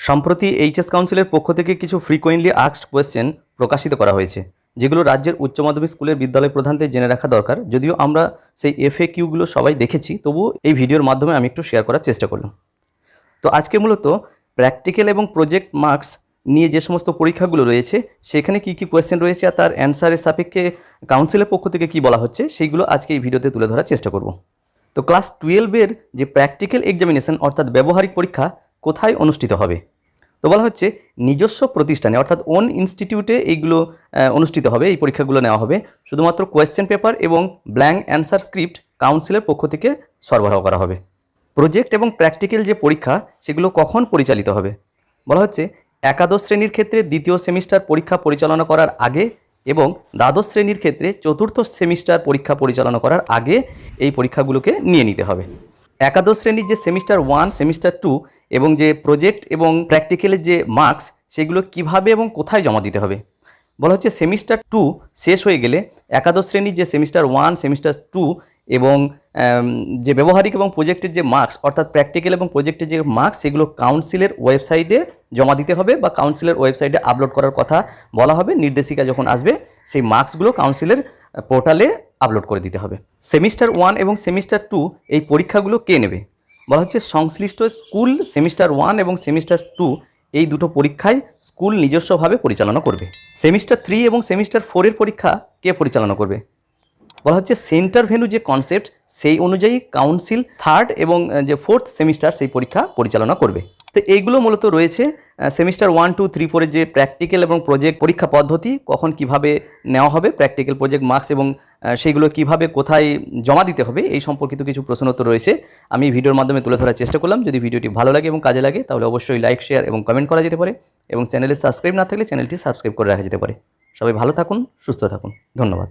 সম্প্রতি এইচএস কাউন্সিলের পক্ষ থেকে কিছু ফ্রিকোয়েন্টলি আস্কড কোয়েশ্চেন প্রকাশিত করা হয়েছে, যেগুলো রাজ্যের উচ্চ মাধ্যমিক স্কুলের বিদ্যালয় প্রধানদের জেনে রাখা দরকার। যদিও আমরা সেই এফএকিউগুলো সবাই দেখেছি, তবুও এই ভিডিওর মাধ্যমে আমি একটু শেয়ার করার চেষ্টা করলাম। তো আজকে মূলত প্র্যাকটিক্যাল এবং প্রজেক্ট মার্কস নিয়ে যে সমস্ত পরীক্ষাগুলো রয়েছে সেখানে কী কী কোয়েশ্চেন রয়েছে আর তার অ্যান্সারের সাপেক্ষে কাউন্সিলের পক্ষ থেকে কী বলা হচ্ছে সেইগুলো আজকে এই ভিডিওতে তুলে ধরার চেষ্টা করব। তো ক্লাস 12-এর যে প্র্যাকটিক্যাল এক্সামিনেশন অর্থাৎ ব্যবহারিক পরীক্ষা কোথায় অনুষ্ঠিত হবে? তো বলা হচ্ছে নিজস্ব প্রতিষ্ঠানে অর্থাৎ ওন ইনস্টিটিউটে এইগুলো অনুষ্ঠিত হবে, এই পরীক্ষাগুলো নেওয়া হবে। শুধুমাত্র কোয়েশ্চেন পেপার এবং ব্ল্যাঙ্ক অ্যান্সার স্ক্রিপ্ট কাউন্সিলের পক্ষ থেকে সরবরাহ করা হবে। প্রজেক্ট এবং প্র্যাকটিক্যাল যে পরীক্ষা সেগুলো কখন পরিচালিত হবে? বলা হচ্ছে একাদশ শ্রেণীর ক্ষেত্রে দ্বিতীয় সেমিস্টার পরীক্ষা পরিচালনা করার আগে এবং দ্বাদশ শ্রেণীর ক্ষেত্রে চতুর্থ সেমিস্টার পরীক্ষা পরিচালনা করার আগে এই পরীক্ষাগুলোকে নিয়ে নিতে হবে। একাদশ শ্রেণীর যে সেমিস্টার 1, সেমিস্টার 2 এবং যে প্রজেক্ট এবং প্র্যাকটিক্যালের যে মার্কস সেগুলো কিভাবে এবং কোথায় জমা দিতে হবে? বলা হচ্ছে সেমিস্টার 2 শেষ হয়ে গেলে একাদশ শ্রেণীর যে সেমিস্টার 1, সেমিস্টার 2 এবং যে ব্যবহারিক এবং প্রজেক্টের যে মার্কস অর্থাৎ প্র্যাকটিক্যাল এবং প্রজেক্টের যে মার্কস সেগুলো কাউন্সিলের ওয়েবসাইটে জমা দিতে হবে বা কাউন্সিলের ওয়েবসাইটে আপলোড করার কথা বলা হবে। নির্দেশিকা যখন আসবে সেই মার্কসগুলো কাউন্সিলের পোর্টালে আপলোড করে দিতে হবে। সেমিস্টার 1 এবং সেমিস্টার 2 এই পরীক্ষাগুলো কে নেবে? বলা হচ্ছে সংশ্লিষ্ট স্কুল সেমিস্টার 1 এবং সেমিস্টার 2 এই দুটো পরীক্ষায় স্কুল নিজস্বভাবে পরিচালনা করবে। সেমিস্টার 3 এবং সেমিস্টার 4-এর পরীক্ষা কে পরিচালনা করবে? বলা হচ্ছে সেন্টার ভেন্যু যে কনসেপ্ট সেই অনুযায়ী কাউন্সিল 3rd এবং যে 4th সেমিস্টার সেই পরীক্ষা পরিচালনা করবে। তো এইগুলো মূলত রয়েছে সেমিস্টার 1, 2, 3, 4-এর যে প্র্যাকটিক্যাল এবং প্রজেক্ট পরীক্ষা পদ্ধতি কখন কিভাবে নেওয়া হবে, প্র্যাকটিক্যাল প্রজেক্ট মার্কস এবং সেইগুলো কিভাবে কোথায় জমা দিতে হবে এই সম্পর্কিত কিছু প্রশ্নোত্তর রয়েছে। আমি ভিডিওর মাধ্যমে তুলে ধরার চেষ্টা করলাম। যদি ভিডিওটি ভালো লাগে এবং কাজে লাগে তাহলে অবশ্যই লাইক, শেয়ার এবং কমেন্ট করা যেতে পারে এবং চ্যানেলে সাবস্ক্রাইব না থাকলে চ্যানেলটি সাবস্ক্রাইব করে রাখা যেতে পারে। সবাই ভালো থাকুন, সুস্থ থাকুন। ধন্যবাদ।